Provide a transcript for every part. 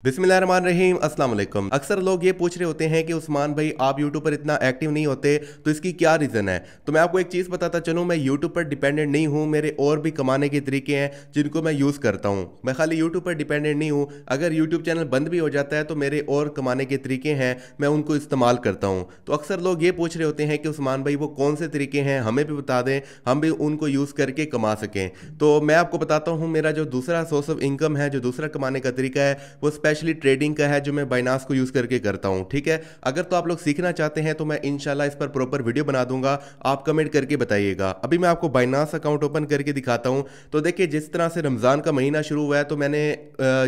बिस्मिल्लाहिर्रहमानिर्रहीम अस्सलाम वालेकुम। अक्सर लोग ये पूछ रहे होते हैं कि उस्मान भाई आप यूट्यूब पर इतना एक्टिव नहीं होते, तो इसकी क्या रीज़न है। तो मैं आपको एक चीज़ बताता चलूँ, मैं यूट्यूब पर डिपेंडेंट नहीं हूँ। मेरे और भी कमाने के तरीके हैं जिनको मैं यूज़ करता हूँ। मैं खाली यूट्यूब पर डिपेंडेंट नहीं हूँ। अगर यूट्यूब चैनल बंद भी हो जाता है तो मेरे और कमाने के तरीके हैं, मैं उनको इस्तेमाल करता हूँ। तो अक्सर लोग ये पूछ रहे होते हैं कि उस्मान भाई वो कौन से तरीके हैं, हमें भी बता दें, हम भी उनको यूज़ करके कमा सकें। तो मैं आपको बताता हूँ, मेरा जो दूसरा सोर्स ऑफ इनकम है, जो दूसरा कमाने का तरीका है, वो स्पेशली ट्रेडिंग का है, जो मैं बाइनास को यूज़ करके करता हूँ। ठीक है, अगर तो आप लोग सीखना चाहते हैं तो मैं इंशाल्लाह इस पर प्रॉपर वीडियो बना दूंगा, आप कमेंट करके बताइएगा। अभी मैं आपको बाइनास अकाउंट ओपन करके दिखाता हूँ। तो देखिए, जिस तरह से रमज़ान का महीना शुरू हुआ है तो मैंने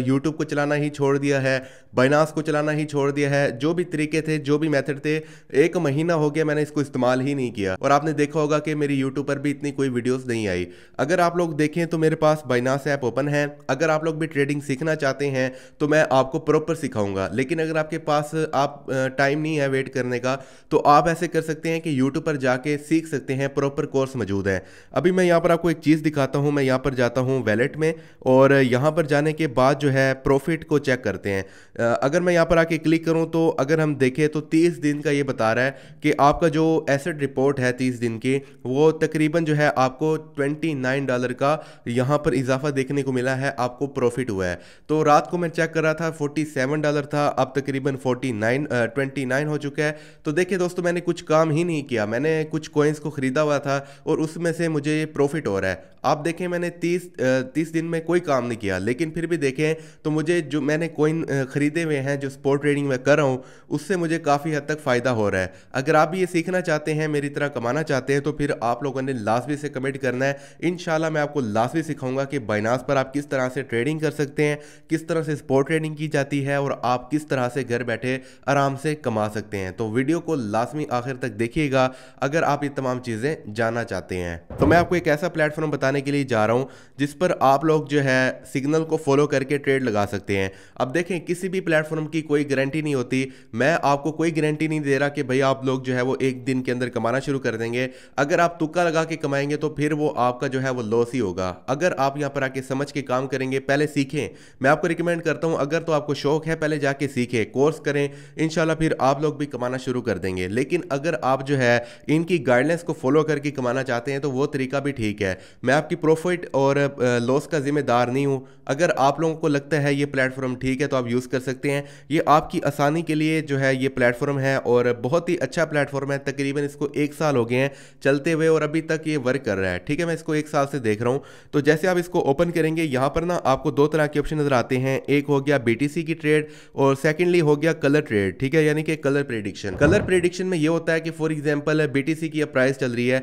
यूट्यूब को चलाना ही छोड़ दिया है, बाइनास को चलाना ही छोड़ दिया है। जो भी तरीके थे, जो भी मेथड थे, एक महीना हो गया मैंने इसको इस्तेमाल ही नहीं किया। और आपने देखा होगा कि मेरी यूट्यूब पर भी इतनी कोई वीडियोस नहीं आई। अगर आप लोग देखें तो मेरे पास बाइनास ऐप ओपन है। अगर आप लोग भी ट्रेडिंग सीखना चाहते हैं तो मैं आपको प्रॉपर सिखाऊंगा। लेकिन अगर आपके पास आप टाइम नहीं है वेट करने का, तो आप ऐसे कर सकते हैं कि यूट्यूब पर जाके सीख सकते हैं, प्रॉपर कोर्स मौजूद है। अभी मैं यहाँ पर आपको एक चीज़ दिखाता हूँ। मैं यहाँ पर जाता हूँ वैलेट में, और यहाँ पर जाने के बाद जो है प्रॉफिट को चेक करते हैं। अगर मैं यहाँ पर आके क्लिक करूँ तो अगर हम देखें तो 30 दिन का ये बता रहा है कि आपका जो एसेट रिपोर्ट है 30 दिन की, वो तकरीबन जो है आपको $29 का यहाँ पर इजाफा देखने को मिला है, आपको प्रॉफिट हुआ है। तो रात को मैं चेक कर रहा था $47 था, अब तकरीबन 29 हो चुका है। तो देखिए दोस्तों, मैंने कुछ काम ही नहीं किया, मैंने कुछ कॉइन्स को ख़रीदा हुआ था और उसमें से मुझे ये प्रॉफिट हो रहा है। आप देखें, मैंने 30 दिन में कोई काम नहीं किया, लेकिन फिर भी देखें तो मुझे जो मैंने कॉइन खरीदे हुए हैं, जो स्पॉट ट्रेडिंग में कर रहा हूँ, उससे मुझे काफ़ी हद तक फ़ायदा हो रहा है। अगर आप भी ये सीखना चाहते हैं, मेरी तरह कमाना चाहते हैं, तो फिर आप लोगों ने लाजमी से कमेंट करना है। इंशाल्लाह मैं आपको लाजमी सिखाऊंगा कि बाइनास पर आप किस तरह से ट्रेडिंग कर सकते हैं, किस तरह से स्पॉट ट्रेडिंग की जाती है, और आप किस तरह से घर बैठे आराम से कमा सकते हैं। तो वीडियो को लाजमी आखिर तक देखिएगा अगर आप ये तमाम चीज़ें जानना चाहते हैं। तो मैं आपको एक ऐसा प्लेटफॉर्म बताने के लिए जा रहा हूँ जिस पर आप लोग जो है सिग्नल को फॉलो करके ट्रेड लगा सकते हैं। अब देखें, किसी भी प्लेटफॉर्म की कोई गारंटी नहीं होती। मैं आपको कोई गारंटी नहीं दे रहा कि भाई आप लोग जो है वो एक दिन के अंदर कमाना शुरू कर देंगे। अगर आप तुक्का लगा के कमाएंगे तो फिर वो आपका जो है वो लॉस ही होगा। अगर आप यहाँ पर आके समझ के काम करेंगे, पहले सीखें। मैं आपको रिकमेंड करता हूँ, अगर तो आपको शौक है पहले जाके सीखें, कोर्स करें, इंशाल्लाह फिर आप लोग भी कमाना शुरू कर देंगे। लेकिन अगर आप जो है इनकी गाइडलाइंस को फॉलो करके कमाना चाहते हैं तो वो तरीका भी ठीक है। मैं आपकी प्रॉफिट और लॉस का जिम्मेदार नहीं हूँ। अगर आप लोगों को लगता है ये प्लेटफॉर्म ठीक है तो आप यूज़ कर सकते हैं। ये आपकी आसानी के लिए जो है ये प्लेटफॉर्म है, और बहुत ही अच्छा प्लेटफॉर्म है। तकरीबन इसको 1 साल हो गए हैं चलते हुए और अभी तक ये वर्क कर रहा है। ठीक है, मैं इसको 1 साल से देख रहा हूँ। तो जैसे आप इसको ओपन करेंगे, यहाँ पर ना आपको 2 तरह के ऑप्शन नजर आते हैं। एक हो गया BTC की ट्रेड, और सेकेंडली हो गया कलर ट्रेड। ठीक है, यानी कि कलर प्रेडिक्शन। कलर प्रेडिक्शन में ये होता है कि फॉर एग्जांपल BTC की अब प्राइस चल रही है,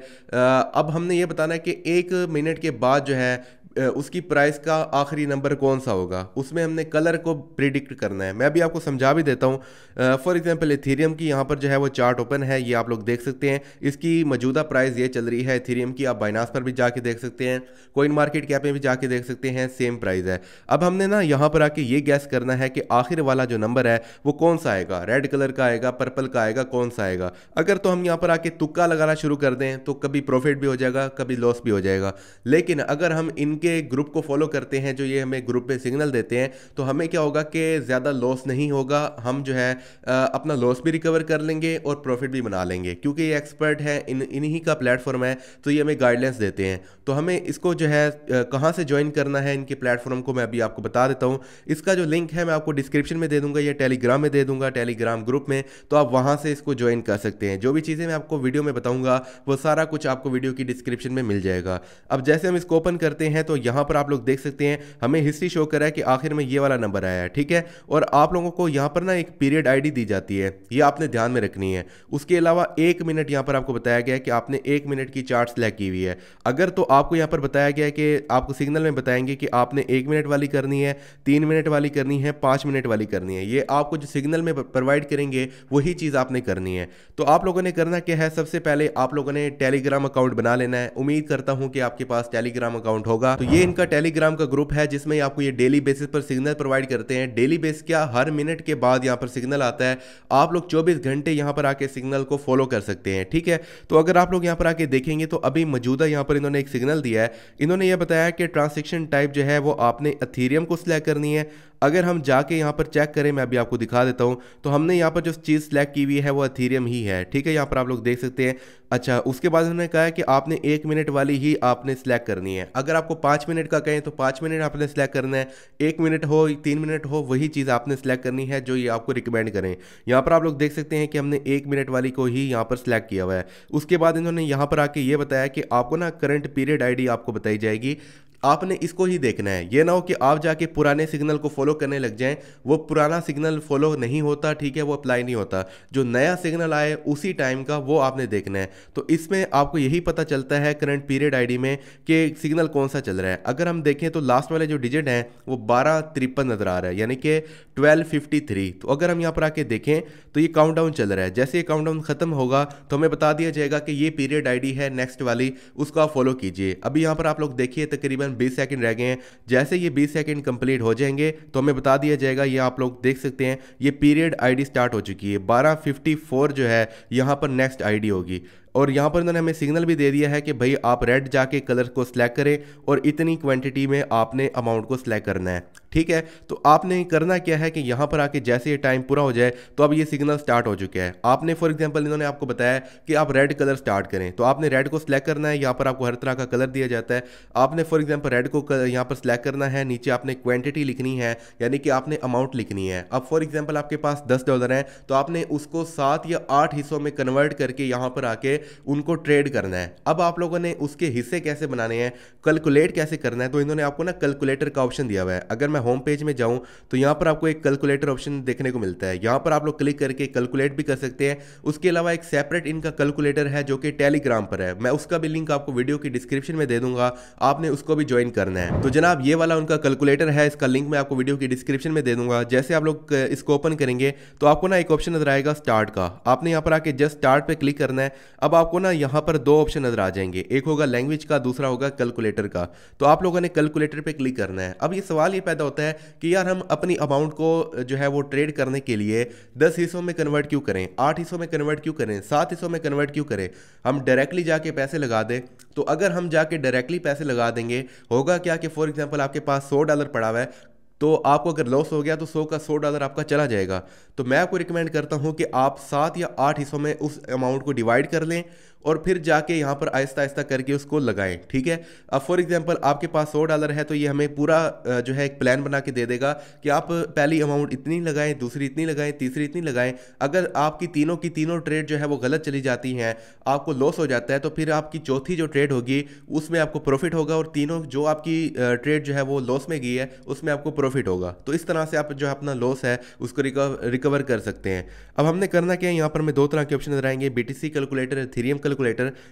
अब हमने ये बताना है कि 1 मिनट के बाद जो है उसकी प्राइस का आखिरी नंबर कौन सा होगा, उसमें हमने कलर को प्रिडिक्ट करना है। मैं अभी आपको समझा भी देता हूँ। फॉर एग्जांपल इथेरियम की यहाँ पर जो है वो चार्ट ओपन है, ये आप लोग देख सकते हैं। इसकी मौजूदा प्राइस ये चल रही है इथेरियम की। आप बाइनास पर भी जाके देख सकते हैं, कोइन मार्केट कैप में भी जाके देख सकते हैं, सेम प्राइस है। अब हमने ना यहाँ पर आके ये गैस करना है कि आखिर वाला जो नंबर है वो कौन सा आएगा, रेड कलर का आएगा, पर्पल का आएगा, कौन सा आएगा। अगर तो हम यहाँ पर आके तुक्का लगाना शुरू कर दें तो कभी प्रॉफिट भी हो जाएगा, कभी लॉस भी हो जाएगा। लेकिन अगर हम इनके ग्रुप को फॉलो करते हैं, जो ये हमें ग्रुप में सिग्नल देते हैं, तो हमें क्या होगा कि ज़्यादा लॉस नहीं होगा। हम जो है अपना लॉस भी रिकवर कर लेंगे और प्रॉफिट भी बना लेंगे, क्योंकि ये एक्सपर्ट है, इन्हीं का प्लेटफॉर्म है, तो ये हमें गाइडलाइंस देते हैं। तो हमें इसको जो है कहाँ से ज्वाइन करना है इनके प्लेटफॉर्म को, मैं अभी आपको बता देता हूँ। इसका जो लिंक है मैं आपको डिस्क्रिप्शन में दे दूंगा या टेलीग्राम में दे दूंगा, टेलीग्राम ग्रुप में, तो आप वहाँ से इसको ज्वाइन कर सकते हैं। जो भी चीज़ें मैं आपको वीडियो में बताऊँगा वो सारा कुछ आपको वीडियो की डिस्क्रिप्शन में मिल जाएगा। अब जैसे हम इसको ओपन करते हैं तो यहाँ पर आप लोग देख सकते हैं हमें हिस्ट्री शो कर रहा है कि आखिर में ये वाला नंबर आया है। ठीक है, और आप लोगों को यहाँ पर ना एक पीरियड आईडी दी जाती है, ये आपने ध्यान में रखनी है। उसके अलावा 1 मिनट यहाँ पर आपको बताया गया है कि आपने 1 मिनट की चार्ट सेलेक्ट की हुई है। अगर तो आपको यहाँ पर बताया गया है कि आपको सिग्नल में बताएंगे कि आपने 1 मिनट वाली करनी है, 3 मिनट वाली करनी है, 5 मिनट वाली करनी है, ये आपको जो सिग्नल में प्रोवाइड करेंगे वही चीज़ आपने करनी है। तो आप लोगों ने करना क्या है, सबसे पहले आप लोगों ने टेलीग्राम अकाउंट बना लेना है। उम्मीद करता हूँ कि आपके पास टेलीग्राम अकाउंट होगा। तो ये इनका टेलीग्राम का ग्रुप है जिसमें आपको ये डेली बेसिस पर सिग्नल प्रोवाइड करते हैं। डेली बेस क्या, हर मिनट के बाद यहाँ पर सिग्नल आता है, आप लोग 24 घंटे यहाँ पर आके सिग्नल को फॉलो कर सकते हैं। ठीक है, तो अगर आप लोग यहाँ पर आके देखेंगे तो अभी मौजूदा यहाँ पर इन्होंने एक सिग्नल दिया है। इन्होंने यह बताया कि ट्रांजैक्शन टाइप जो है वो आपने एथेरियम को सिलेक्ट करनी है। अगर हम जाके यहाँ पर चेक करें, मैं अभी आपको दिखा देता हूँ, तो हमने यहाँ पर जो चीज़ सेलेक्ट की हुई है वो एथेरियम ही है। ठीक है, यहाँ पर आप लोग देख सकते हैं। अच्छा, उसके बाद उन्होंने कहा है कि आपने 1 मिनट वाली ही आपने सेलेक्ट करनी है। अगर आपको 5 मिनट का कहें तो 5 मिनट आपने सेलेक्ट करना है, 1 मिनट हो 3 मिनट हो, वही चीज़ आपने सेलेक्ट करनी है जो ये आपको रिकमेंड करें। यहाँ पर आप लोग देख सकते हैं कि हमने 1 मिनट वाली को ही यहाँ पर सेलेक्ट किया हुआ है। उसके बाद इन्होंने यहाँ पर आके ये बताया कि आपको ना करंट पीरियड आईडी आपको बताई जाएगी, आपने इसको ही देखना है। ये ना हो कि आप जाके पुराने सिग्नल को फॉलो करने लग जाएं, वो पुराना सिग्नल फॉलो नहीं होता। ठीक है, वो अप्लाई नहीं होता। जो नया सिग्नल आए उसी टाइम का वो आपने देखना है। तो इसमें आपको यही पता चलता है करंट पीरियड आईडी में कि सिग्नल कौन सा चल रहा है। अगर हम देखें तो लास्ट वाले जो डिजिट हैं वो 1253 नज़र आ रहा है, यानी कि 1253। तो अगर हम यहाँ पर आके देखें तो ये काउंटडाउन चल रहा है। जैसे ये काउंटडाउन खत्म होगा तो हमें बता दिया जाएगा कि ये पीरियड आईडी है नेक्स्ट वाली, उसको आप फॉलो कीजिए। अभी यहाँ पर आप लोग देखिए तकरीबन 20 सेकंड रह गए हैं। जैसे ये 20 सेकंड कंप्लीट हो जाएंगे तो हमें बता दिया जाएगा, ये आप लोग देख सकते हैं ये पीरियड आईडी स्टार्ट हो चुकी है। 1254 जो है यहाँ पर नेक्स्ट आईडी होगी। और यहाँ पर इन्होंने हमें सिग्नल भी दे दिया है कि भाई आप रेड जाके कलर को सिलेक्ट करें और इतनी क्वांटिटी में आपने अमाउंट को सिलेक्ट करना है। ठीक है, तो आपने करना क्या है कि यहाँ पर आके जैसे ये टाइम पूरा हो जाए तो अब ये सिग्नल स्टार्ट हो चुका है। आपने फॉर एग्जांपल इन्होंने आपको बताया कि आप रेड कलर स्टार्ट करें, तो आपने रेड को सिलेक्ट करना है। यहाँ पर आपको हर तरह का कलर दिया जाता है। आपने फॉर एग्जांपल रेड को यहाँ पर सिलेक्ट करना है, नीचे आपने क्वांटिटी लिखनी है, यानी कि आपने अमाउंट लिखनी है। अब फॉर एग्जाम्पल आपके पास $10 है तो आपने उसको 7 या 8 हिस्सों में कन्वर्ट करके यहाँ पर आके उनको ट्रेड करना है। अब आप लोगों ने उसके हिस्से कैसे बनाने हैं, कैलकुलेट कैसे करना है, तो इन्होंने आपको ना कैलकुलेटर का ऑप्शन दिया हुआ है। अगर मैं होम पेज में जाऊं तो यहां पर आपको एक कैलकुलेटर ऑप्शन देखने को मिलता है। यहां पर आप लोग क्लिक करके कैलकुलेट भी कर सकते हैं। उसके अलावा एक सेपरेट इनका कैलकुलेटर है जो कि टेलीग्राम पर है, मैं उसका भी लिंक आपको वीडियो की डिस्क्रिप्शन में दे दूंगा, आपने उसको भी ज्वाइन करना है। तो जनाब ये वाला उनका कैलकुलेटर है, इसका लिंक मैं आपको वीडियो की डिस्क्रिप्शन में दे दूंगा। जैसे आप लोग इसको ओपन करेंगे तो आपको ना एक ऑप्शन नजर आएगा स्टार्ट का, आपने यहाँ पर आके जस्ट स्टार्ट पे क्लिक करना है। अब आपको ना यहाँ पर 2 ऑप्शन नजर आ जाएंगे, एक होगा लैंग्वेज का, दूसरा होगा कैलकुलेटर का। तो आप लोगों ने कैलकुलेटर पे क्लिक करना है। अब ये सवाल ये पैदा होता है कि यार हम अपनी अमाउंट को जो है वो ट्रेड करने के लिए 10 हिस्सों में कन्वर्ट क्यों करें, 8 हिस्सों में कन्वर्ट क्यों करें, 7 हिस्सों में कन्वर्ट क्यों करें, हम डायरेक्टली जाके पैसे लगा दें। तो अगर हम जाके डायरेक्टली पैसे लगा देंगे, होगा क्या कि फॉर एग्जांपल आपके पास $100 पड़ा हुआ है, तो आपको अगर लॉस हो गया तो 100 का $100 आपका चला जाएगा। तो मैं आपको रिकमेंड करता हूं कि आप 7 या 8 हिस्सों में उस अमाउंट को डिवाइड कर लें और फिर जाके यहाँ पर आहिस्ता आहिस्ता करके उसको लगाएं। ठीक है, अब फॉर एग्जांपल आपके पास $100 है तो ये हमें पूरा जो है एक प्लान बना के दे देगा कि आप पहली अमाउंट इतनी लगाएं, दूसरी इतनी लगाएं, तीसरी इतनी लगाएं। अगर आपकी तीनों की तीनों ट्रेड जो है वो गलत चली जाती हैं, आपको लॉस हो जाता है, तो फिर आपकी चौथी जो ट्रेड होगी उसमें आपको प्रॉफिट होगा और तीनों जो आपकी ट्रेड जो है वो लॉस में गई है उसमें आपको प्रॉफिट होगा। तो इस तरह से आप जो अपना लॉस है उसको रिकवर कर सकते हैं। अब हमने करना क्या है, यहाँ पर हमें 2 तरह के ऑप्शन नजर आएंगे, BTC कैलकुलेटर, एथेरियम कैलकुलेटर।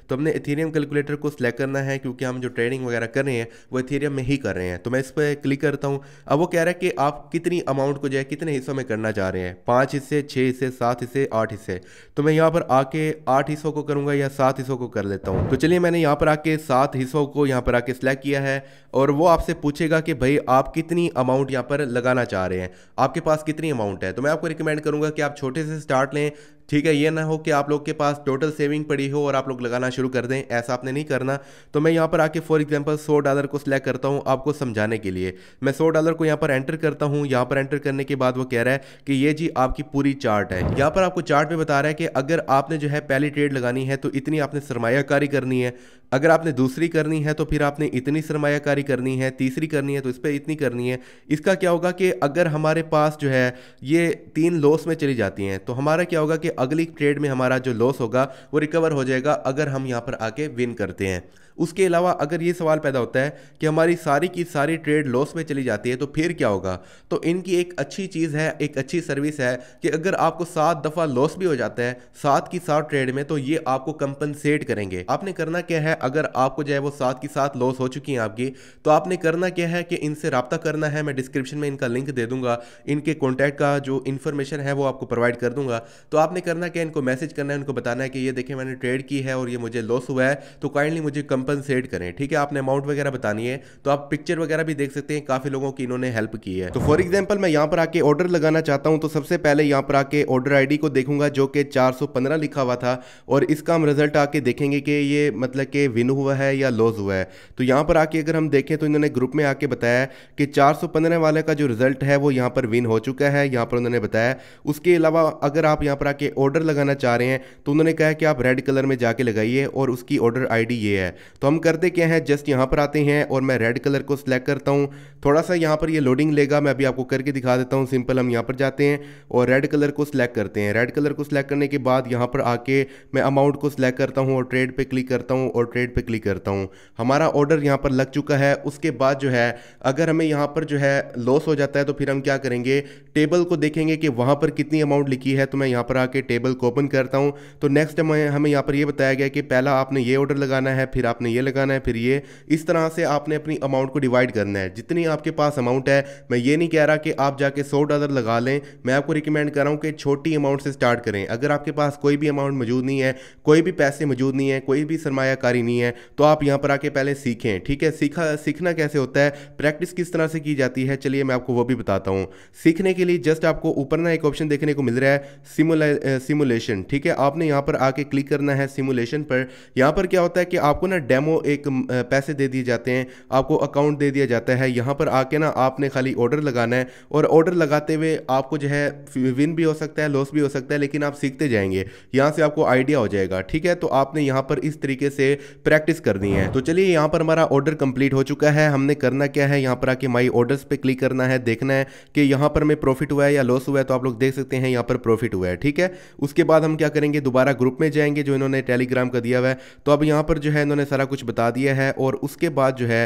तो हमने एथेरियम कैलकुलेटर को सिलेक्ट करना है क्योंकि हम जो ट्रेडिंग वगैरह कर रहे हैं वो एथेरियम में ही कर रहे हैं। तो मैं इस पर क्लिक करता हूँ। अब वो कह रहा है कि आप कितनी अमाउंट को जो है कितने हिस्सों में करना चाह रहे हैं, 5 हिस्से, 6 हिस्से, 7 हिस्से, 8 हिस्से। तो मैं यहाँ पर आके 8 हिस्सों को करूँगा या 7 हिस्सों को कर लेता हूँ। तो चलिए मैंने यहाँ पर आके 7 हिस्सों को यहाँ पर आके सिलेक्ट किया है और वो आपसे पूछेगा कि भाई आप कितनी अमाउंट यहाँ पर लगाना चाह रहे हैं, आपके पास कितनी अमाउंट है। तो मैं आपको रिकमेंड करूंगा कि आप छोटे से स्टार्ट लें। ठीक है, ये ना हो कि आप लोग के पास टोटल सेविंग पड़ी हो और आप लोग लगाना शुरू कर दें, ऐसा आपने नहीं करना। तो मैं यहाँ पर आके फॉर एग्जांपल $100 को सिलेक्ट करता हूँ आपको समझाने के लिए। मैं $100 को यहाँ पर एंटर करता हूँ। यहाँ पर एंटर करने के बाद वो कह रहा है कि ये जी आपकी पूरी चार्ट है। यहाँ पर आपको चार्ट पे बता रहा है कि अगर आपने जो है पहली ट्रेड लगानी है तो इतनी आपने सरमायाकारी करनी है, अगर आपने दूसरी करनी है तो फिर आपने इतनी सरमायाकारी करनी है, तीसरी करनी है तो इस पर इतनी करनी है। इसका क्या होगा कि अगर हमारे पास जो है ये 3 लॉस में चली जाती हैं तो हमारा क्या होगा कि अगली ट्रेड में हमारा जो लॉस होगा वो रिकवर हो जाएगा अगर हम यहाँ पर आके विन करते हैं। उसके अलावा अगर ये सवाल पैदा होता है कि हमारी सारी की सारी ट्रेड लॉस में चली जाती है तो फिर क्या होगा, तो इनकी एक अच्छी चीज़ है, एक अच्छी सर्विस है कि अगर आपको 7 दफ़ा लॉस भी हो जाता है 7 की 7 ट्रेड में, तो ये आपको कंपनसेट करेंगे। आपने करना क्या है, अगर आपको जो है वो 7 की 7 लॉस हो चुकी हैं आपकी, तो आपने करना क्या है कि इनसे रब्ता करना है। मैं डिस्क्रिप्शन में इनका लिंक दे दूंगा, इनके कॉन्टैक्ट का जो इन्फॉर्मेशन है वो आपको प्रोवाइड कर दूंगा। तो आपने करना क्या, इनको मैसेज करना है, उनको बताना है कि ये देखें मैंने ट्रेड की है और ये मुझे लॉस हुआ है, तो काइंडली मुझे कंपनसेट करें। ठीक है, आपने अमाउंट वगैरह बतानी है तो आप पिक्चर वगैरह भी देख सकते हैं, काफ़ी लोगों की इन्होंने हेल्प की है। तो फॉर एग्जांपल मैं यहाँ पर आके ऑर्डर लगाना चाहता हूँ, तो सबसे पहले यहाँ पर आके ऑर्डर आईडी को देखूंगा जो कि 415 लिखा हुआ था, और इसका हम रिजल्ट आके देखेंगे कि ये मतलब कि विन हुआ है या लॉस हुआ है। तो यहाँ पर आके अगर हम देखें तो इन्होंने ग्रुप में आके बताया कि 415 वाले का जो रिजल्ट है वो यहाँ पर विन हो चुका है, यहाँ पर उन्होंने बताया। उसके अलावा अगर आप यहाँ पर आके ऑर्डर लगाना चाह रहे हैं तो उन्होंने कहा कि आप रेड कलर में जाके लगाइए और उसकी ऑर्डर आईडी ये है। तो हम करते क्या है, जस्ट यहाँ पर आते हैं और मैं रेड कलर को सिलेक्ट करता हूँ। थोड़ा सा यहाँ पर ये लोडिंग लेगा, मैं अभी आपको करके दिखा देता हूँ। सिंपल हम यहाँ पर जाते हैं और रेड कलर को सिलेक्ट करते हैं। रेड कलर को सिलेक्ट करने के बाद यहाँ पर आके मैं अमाउंट को सिलेक्ट करता हूँ और ट्रेड पे क्लिक करता हूँ और ट्रेड पे क्लिक करता हूँ। हमारा ऑर्डर यहाँ पर लग चुका है। उसके बाद जो है अगर हमें यहाँ पर जो है लॉस हो जाता है तो फिर हम क्या करेंगे, टेबल को देखेंगे कि वहाँ पर कितनी अमाउंट लिखी है। तो मैं यहाँ पर आके टेबल को ओपन करता हूँ। तो नेक्स्ट हमें यहाँ पर ये बताया गया कि पहला आपने ये ऑर्डर लगाना है, फिर आपने ये लगाना है, फिर ये। इस तरह से आपने अपनी अमाउंट को डिवाइड करना है। जितनी आपके पास अमाउंट है, मैं ये नहीं कह रहा कि आप जाके $100 लगा लें, मैं आपको रिकमेंड कर रहा हूँ कि छोटी अमाउंट से स्टार्ट करें। अगर आपके पास कोई भी अमाउंट मौजूद नहीं है, कोई भी पैसे मौजूद नहीं है, कोई भी सरमायाकारी नहीं है, तो आप यहाँ पर आके पहले सीखें। ठीक है, सीखना कैसे होता है, प्रैक्टिस किस तरह से की जाती है, चलिए मैं आपको वो भी बताता हूँ। सीखने के लिए जस्ट आपको ऊपर ना एक ऑप्शन देखने को मिल रहा है सिमुलेशन। ठीक है, आपने यहाँ पर आके क्लिक करना है सिमुलेशन पर। यहाँ पर क्या होता है कि आपको ना डेमो एक पैसे दे दिए जाते हैं, आपको अकाउंट दे दिया जाता है। यहाँ पर आके ना आपने खाली ऑर्डर लगाना है और ऑर्डर लगाते हुए आपको जो है विन भी हो सकता है, लॉस भी हो सकता है, लेकिन आप सीखते जाएंगे, यहाँ से आपको आइडिया हो जाएगा। ठीक है, तो आपने यहाँ पर इस तरीके से प्रैक्टिस करनी है। तो चलिए यहाँ पर हमारा ऑर्डर कंप्लीट हो चुका है। हमने करना क्या है, यहाँ पर आके माई ऑर्डर्स पे क्लिक करना है, देखना है कि यहाँ पर में प्रॉफिट हुआ है या लॉस हुआ है। तो आप लोग देख सकते हैं यहाँ पर प्रॉफिट हुआ है। ठीक है, उसके बाद हम क्या करेंगे, दोबारा ग्रुप में जाएंगे जो इन्होंने टेलीग्राम का दिया हुआ है। तो अब यहाँ पर जो है इन्होंने सारा कुछ बता दिया है, और उसके बाद जो है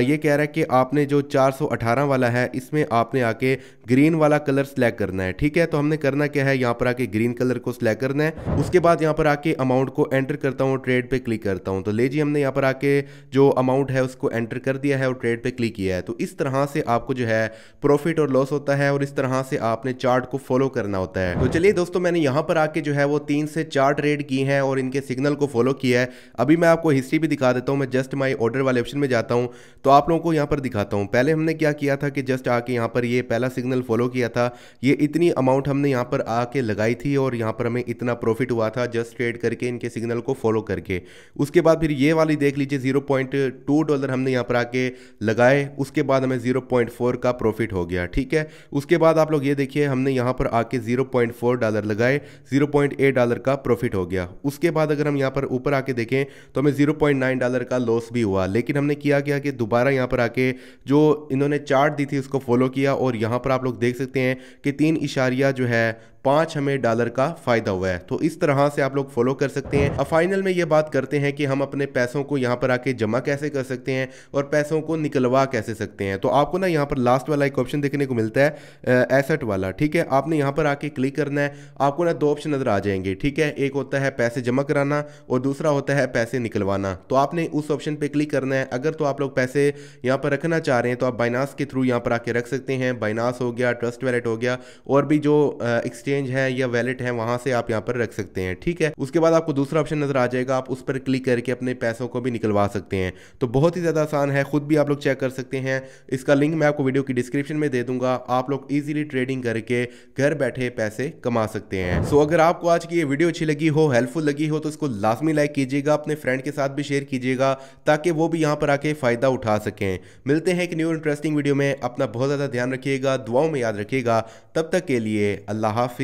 ये कह रहा है कि आपने जो 418 वाला है इसमें आपने आके ग्रीन वाला कलर सेलेक्ट करना है। ठीक है, तो हमने करना क्या है, यहाँ पर आके ग्रीन कलर को सिलेक्ट करना है। उसके बाद यहाँ पर आके अमाउंट को एंटर करता हूँ, ट्रेड पे क्लिक करता हूँ। तो ले जी, हमने यहाँ पर आके जो अमाउंट है उसको एंटर कर दिया है और ट्रेड पे क्लिक किया है। तो इस तरह से आपको जो है प्रॉफिट और लॉस होता है, और इस तरह से आपने चार्ट को फॉलो करना होता है। तो चलिए दोस्तों, मैंने यहाँ पर आके जो है वो 3 से 4 ट्रेड की हैं और इनके सिग्नल को फॉलो किया है। अभी मैं आपको हिस्ट्री भी दिखा देता हूँ। मैं जस्ट माई ऑर्डर वाले ऑप्शन में जाता हूँ तो आप लोगों को यहाँ पर दिखाता हूँ। पहले हमने क्या किया था कि जस्ट आके यहाँ पर ये पहला सिग्नल फॉलो किया था। ये इतनी अमाउंट हमने यहाँ पर आके लगाई थी और यहाँ पर हमें इतना प्रॉफिट हुआ था जस्ट ट्रेड करके, इनके सिग्नल को फॉलो करके। उसके बाद फिर ये वाली देख लीजिए, $0.2 हमने यहाँ पर आके लगाए, उसके बाद हमें 0.4 का प्रॉफिट हो गया। ठीक है, उसके बाद आप लोग ये देखिए, हमने यहाँ पर आके $0.4 लगाए, $0.8 का प्रॉफिट हो गया। उसके बाद अगर हम यहाँ पर ऊपर आके देखें तो हमें $0.9 का लॉस भी हुआ। लेकिन हमने किया क्या कि दोबारा यहाँ पर आके जो इन्होंने चार्ट दी थी उसको फॉलो किया, और यहाँ पर आप लोग देख सकते हैं कि 3 इशारिया जो है 5 हमें डॉलर का फायदा हुआ है। तो इस तरह से आप लोग फॉलो कर सकते हैं। अब फाइनल में ये बात करते हैं कि हम अपने पैसों को यहाँ पर आके जमा कैसे कर सकते हैं और पैसों को निकलवा कैसे सकते हैं। तो आपको ना यहाँ पर लास्ट वाला एक ऑप्शन देखने को मिलता है एसेट वाला। ठीक है, आपने यहाँ पर आके क्लिक करना है। आपको ना 2 ऑप्शन नजर आ जाएंगे। ठीक है, एक होता है पैसे जमा कराना और दूसरा होता है पैसे निकलवाना। तो आपने उस ऑप्शन पे क्लिक करना है। अगर तो आप लोग पैसे यहाँ पर रखना चाह रहे हैं तो आप बाइनास के थ्रू यहाँ पर आके रख सकते हैं। बाइनास हो गया, ट्रस्ट वैलेट हो गया, और भी जो एक्सचेंज है या वैलेट है वहां से आप यहाँ पर रख सकते हैं। ठीक है, उसके बाद आपको दूसरा ऑप्शन नजर आ जाएगा, आप उस पर क्लिक करके अपने पैसों को भी निकलवा सकते हैं। तो बहुत ही ज्यादा आसान है, खुद भी आप लोग चेक कर सकते हैं। इसका लिंक मैं आपको वीडियो की डिस्क्रिप्शन में दे दूंगा। आप लोग इजीली ट्रेडिंग करके घर बैठे पैसे कमा सकते हैं। सो अगर आपको आज की ये वीडियो अच्छी लगी हो, हेल्पफुल लगी हो, तो इसको लाजमी लाइक कीजिएगा, अपने फ्रेंड के साथ भी शेयर कीजिएगा ताकि वो भी यहाँ पर आके फायदा उठा सकें। मिलते हैं एक न्यू इंटरेस्टिंग वीडियो में। अपना बहुत ज्यादा ध्यान रखिएगा, दुआओं में याद रखिएगा। तब तक के लिए अल्लाह हाफिज।